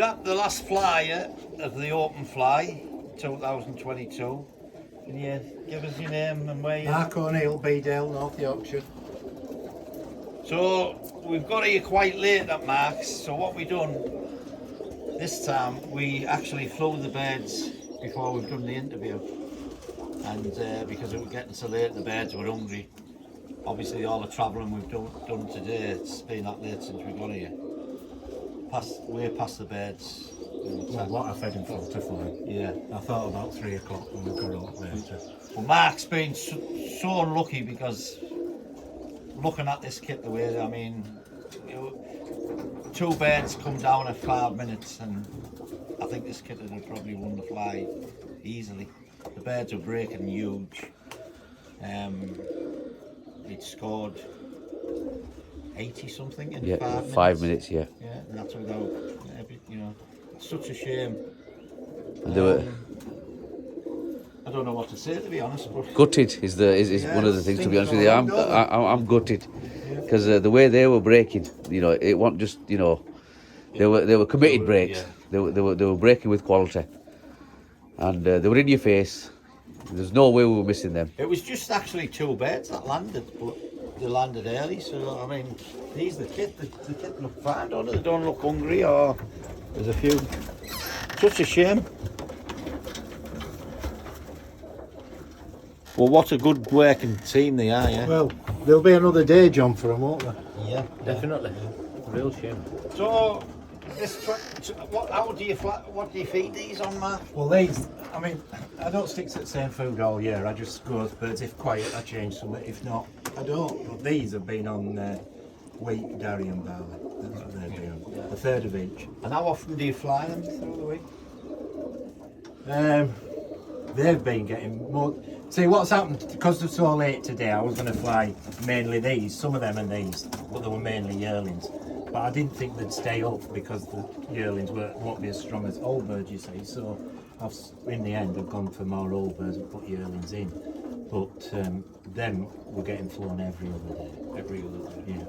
at the last flyer of the Open Fly 2022. Can you give us your name and where you... Mark O'Neill, Beedale, North Yorkshire. So we've got here quite late at Mark's, so what we done this time, we actually flew the birds before we've done the interview, and because it was getting so late, the birds were hungry. Obviously all the travelling we've done today, it's been that late since we got here. Way past the birds. Well, what I fed him for to fly. Yeah. I thought about 3 o'clock when we got up there. Well, Mark's been so unlucky because looking at this kit the way, I mean, 2 birds come down at 5 minutes, and I think this kit would have probably won the fly easily. The birds were breaking huge. It scored 80 something in 5 minutes. 5 minutes, yeah. Yeah, and that's without, you know, it's such a shame. And they were I don't know what to say, to be honest. But gutted is one of the things, to be honest with you. I'm gutted because the way they were breaking, you know, it wasn't just, you know, they were committed breaks. They were breaking with quality, and they were in your face. There's no way we were missing them. it was just actually 2 birds that landed, but they landed early. So I mean, these the kit look fine, don't they? They don't look hungry, or there's a few. Such a shame. Well, what a good working team they are, yeah. Well, there'll be another day, John, for them, won't there? Yeah, Definitely. Real shame. So, what do you feed these on, Mark? Well, these, I mean, I don't stick to the same food all year. I just go with birds. If quiet, I change some. If not, I don't. But these have been on wheat, dairy and barley. That's what they've been on. A third of each. And how often do you fly them through the week? They've been getting more. See, what's happened, because they're so late today, I was going to fly mainly these, some of them and these, but they were mainly yearlings. But I didn't think they'd stay up because the yearlings won't be as strong as old birds, you see. So in the end, I've gone for more old birds and put yearlings in. But them were getting flown every other day. Every other day. Yeah.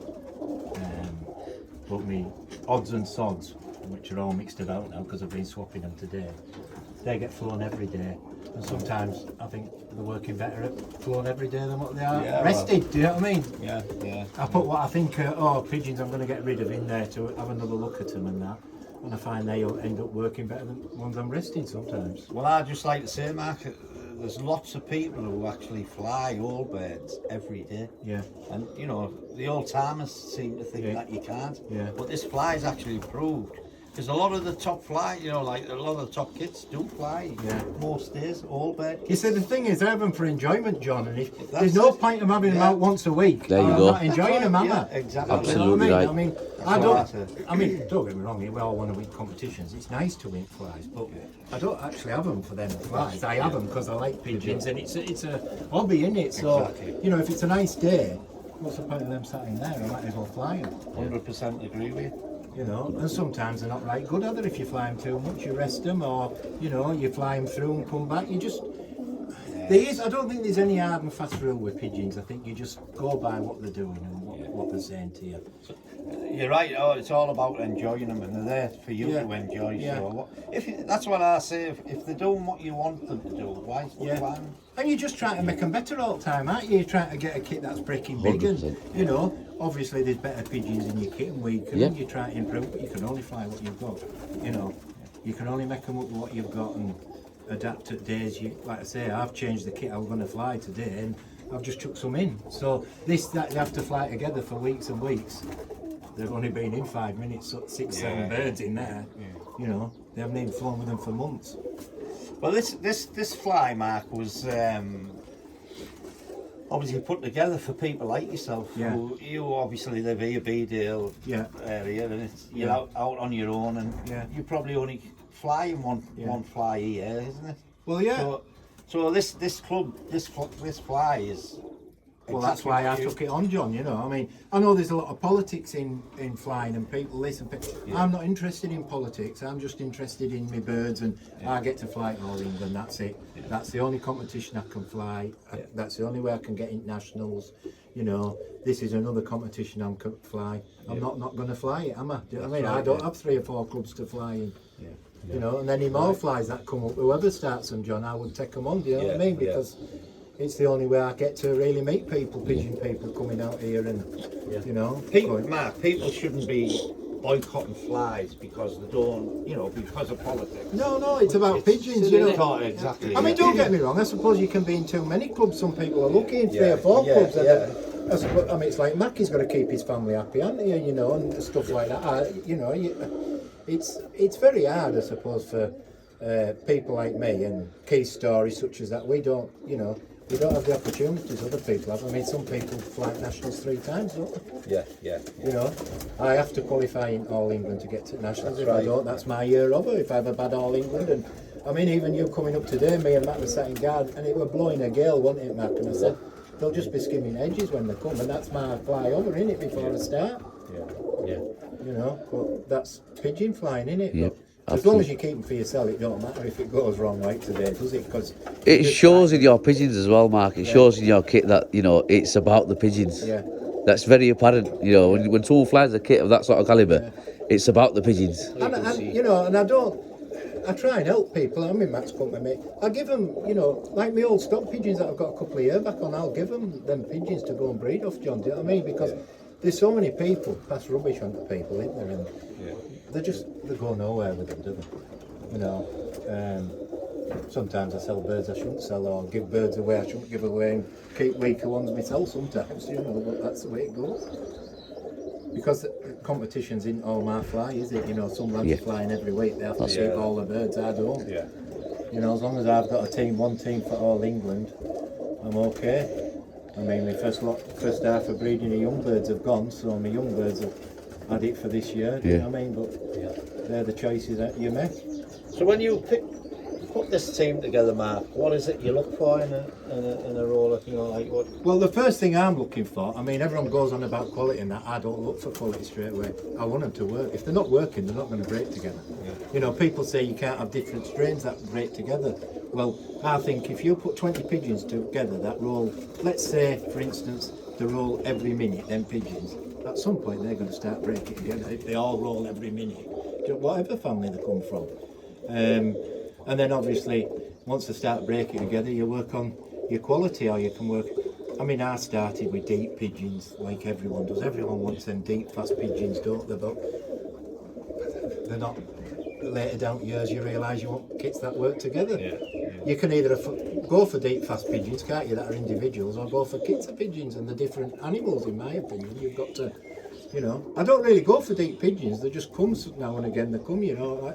But me odds and sods, which are all mixed about now because I've been swapping them today, they get flown every day. And sometimes I think they're working better at flown every day than what they are rested. Well, do you know what I mean? Yeah, yeah. I put what I think, pigeons I'm going to get rid of in there to have another look at them and that. And I find they end up working better than ones I'm resting sometimes. Well, I'd just like to say, Mark, there's lots of people who actually fly old birds every day. Yeah. And, you know, the old timers seem to think that you can't. Yeah. But this fly's actually proved. Because a lot of the top fly, you know, like a lot of the top kits do fly most days, all bird kits. You see, the thing is, I have them for enjoyment, John, and if there's no point of having them out once a week. There you I'm go. not enjoying them, am I? Exactly. Absolutely You know right. what I mean? I mean, don't get me wrong, we all want to win competitions. It's nice to win flies, but I don't actually have them for them flies. I have them because I like pigeons, and it's a hobby, isn't it? So, you know, if it's a nice day, what's the point of them sat in there? I might as well fly them. 100% agree with you. You know, and sometimes they're not right good either. If you fly them too much, you rest them, or you know, you fly them through and come back. You just I don't think there's any hard and fast rule with pigeons. I think you just go by what they're doing and what they're saying to you. You're right. It's all about enjoying them, and they're there for you to enjoy. Yeah. So that's what I say. If they're doing what you want them to do, why fly them? And you're just trying to make them better all the time, aren't you? You're trying to get a kit that's breaking big, and you know, obviously there's better pigeons in your kit and weaker. And you try to improve, but you can only fly what you've got. You know, you can only make them up with what you've got and adapt to days. Like I say, I've changed the kit I was going to fly today, and I've just chucked some in. So they have to fly together for weeks and weeks. They've only been in 5 minutes, 6, 7 birds in there. You know, they haven't even flown with them for months. Well, this fly, Mark, was obviously put together for people like yourself. You obviously live here, Beedale area, and you're out on your own, and you probably only fly in one fly here, isn't it? Well, yeah. So this fly is Well, that's why I took it on, John, you know. I mean, I know there's a lot of politics in flying and people listen. I'm not interested in politics. I'm just interested in my birds and I get to fly at All England, that's it. That's the only competition I can fly. That's the only way I can get internationals. You know, this is another competition I'm going to fly. I'm not going to fly it, am I? Do you know what I mean? I don't have 3 or 4 clubs to fly in. You know, and any more flies that come up, whoever starts them, John, I would take them on, do you know what I mean? Because it's the only way I get to really meet people, pigeon people coming out here and, you know. Mark, people shouldn't be boycotting flies because they don't, you know, because of politics. No, it's about pigeons, you know. Exactly. I mean, don't get me wrong, I suppose you can be in too many clubs. Some people are lucky in 3 or 4 clubs. I suppose, I mean, it's like Mackie's got to keep his family happy, hasn't he? You know, and stuff like that. You know, it's very hard, I suppose, for people like me and key stories such as that. We don't, you know, we don't have the opportunities other people have. I mean, some people fly nationals 3 times, don't they? Yeah. You know, I have to qualify in All England to get to nationals. If I don't, that's my year over. If I have a bad All England, and I mean, even you coming up today, me and Matt were sat in guard, and it were blowing a gale, wasn't it, Matt? And I said, they'll just be skimming edges when they come, and that's my fly over, innit, before I start. Yeah. You know, but that's pigeon flying, innit? Yep. As long as you keep them for yourself, it don't matter if it goes wrong like today, does it? Because it shows in your pigeons as well, Mark. It shows in your kit that, you know, it's about the pigeons. Yeah. That's very apparent, you know, when someone flies a kit of that sort of calibre, it's about the pigeons. And you know, and I try and help people. I'm in Matt's company. I give them, you know, like my old stock pigeons that I've got a couple of years back on, I'll give them pigeons to go and breed off, John, do you know what I mean? Because there's so many people pass rubbish on to people, isn't there? And they go nowhere with them, do they? You know, sometimes I sell birds I shouldn't sell, or give birds away I shouldn't give away, and keep weaker ones myself sometimes, you know, but that's the way it goes. Because competition's in all my fly, is it? You know, some lads are flying every week, they have to keep all the birds, I don't. You know, as long as I've got one team for All England, I'm okay. I mean, my first half of breeding of young birds have gone, so my young birds have had it for this year, do you know what I mean? But they're the choices that you make. So when you put this team together, Mark, what is it you look for in a roller? You know, like what? Well, the first thing I'm looking for, I mean, everyone goes on about quality and that. I don't look for quality straight away. I want them to work. If they're not working, they're not going to break together. You know, people say you can't have different strains that break together. Well, I think if you put 20 pigeons together that roll, let's say, for instance, they roll every minute, them pigeons, at some point they're going to start breaking together. If they all roll every minute, whatever family they come from. And then obviously, once they start breaking together, you work on your quality, or you can work. I mean, I started with deep pigeons, like everyone does. Everyone wants them deep, fast pigeons, don't they? But they're not. Later down years, you realise you want kits that work together. You can either go for deep, fast pigeons, can't you, that are individuals, or go for kits of pigeons, and the different animals, in my opinion. You've got to. You know, I don't really go for deep pigeons. They just come now and again. They come, you know.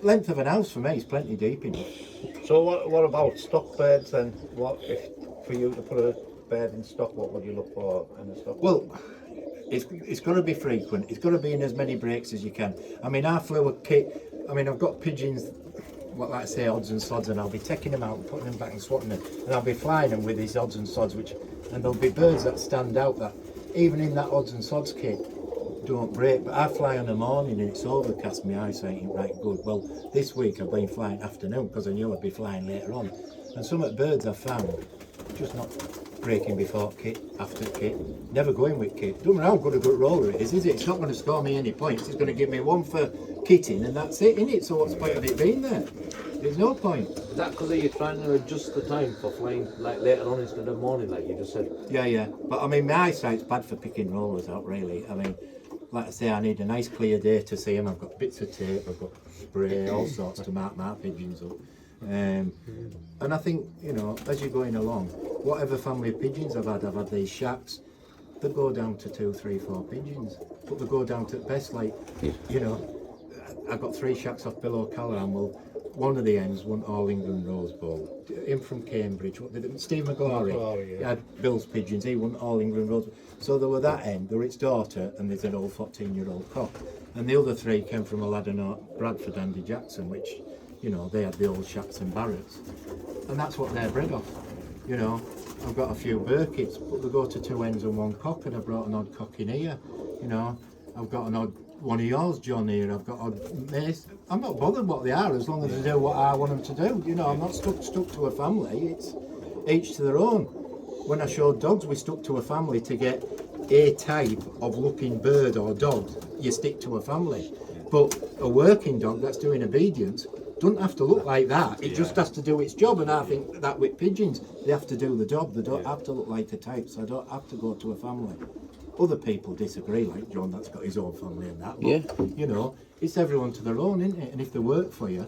Length of an house for me is plenty deep enough. So what about stock birds then? What if for you to put a bird in stock? What would you look for in a stock? Well, it's got to be frequent. It's got to be in as many breaks as you can. I mean, I flew a kit. I mean, I've got pigeons. What like I say, odds and sods, and I'll be taking them out and putting them back and swatting them, and I'll be flying them with these odds and sods, and there'll be birds that stand out that. Even in that odds and sods kit, don't break. But I fly in the morning and it's overcast, my eyesight ain't right good. Well, this week I've been flying afternoon because I knew I'd be flying later on. And some of the birds I've found just not breaking before kit, after kit, never going with kit. Don't know how good a good roller it is it? It's not going to score me any points. It's going to give me one for kitting and that's it, innit? So what's the point of it being there? There's no point. Is that because you're trying to adjust the time for flying like later on instead of morning, like you just said? Yeah. But I mean, my eyesight's bad for picking rollers out, really. I mean, like I say, I need a nice clear day to see them. I've got bits of tape, I've got spray, all sorts to mark my pigeons up. And I think, you know, as you're going along, whatever family of pigeons I've had these shacks, they go down to 2, 3, 4 pigeons. But they go down to best, like, you know, I've got 3 shacks off below Callahan. Well, one of the ends won All England Rose Bowl. Him from Cambridge, Steve McGlory, he had Bill's pigeons, he won All England Rose Bowl. So there were that end, there were its daughter, and there's an old 14-year-old cock. And the other 3 came from a lad in Bradford, Andy Jackson, which, you know, they had the old shacks and barracks. And that's what they're bred off, you know. I've got a few Burkitts, but they go to 2 hens and 1 cock, and I brought an odd cock in here. You know, I've got an odd one of yours, John, here. I've got odd mace. I'm not bothered what they are as long as they do what I want them to do. You know, I'm not stuck to a family. It's each to their own. When I showed dogs, we stuck to a family to get a type of looking bird or dog. You stick to a family. But a working dog that's doing obedience doesn't have to look like that. It just has to do its job. And I think that with pigeons, they have to do the job. They don't have to look like a type. So I don't have to go to a family. Other people disagree, like John, that's got his own family and that. But, you know, it's everyone to their own, isn't it? And if they work for you,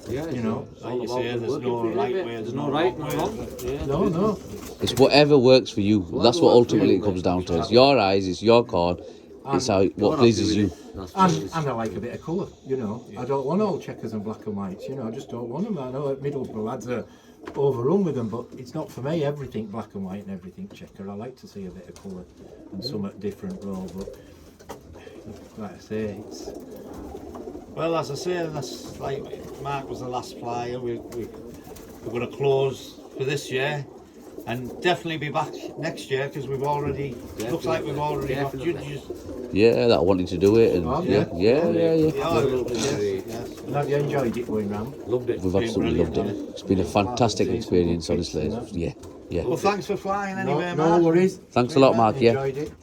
you know, like you say, there's no right way, there's no right and wrong. Yeah, no. It's whatever works for you. That's what ultimately it comes down to. It's your eyes, it's your corn, it's how what pleases you. And I like a bit of colour, you know. I don't want all checkers and black and whites, you know. I just don't want them. I know at Middlesbrough lads are overrun with them, but it's not for me. Everything black and white and everything checker. I like to see a bit of colour and somewhat different role. But like I say, it's. Well, as I say, that's like Mark was the last flyer. We're going to close for this year, and definitely be back next year because we've already looks like we've already got judges. Yeah, that wanting to do it, and yeah. And have you enjoyed it going round? Loved it. We've absolutely loved it. It's been a fantastic experience, honestly. Yeah. Well, thanks for flying anyway, No Mark. worries. Thanks a lot, Mark. Yeah. Enjoyed it.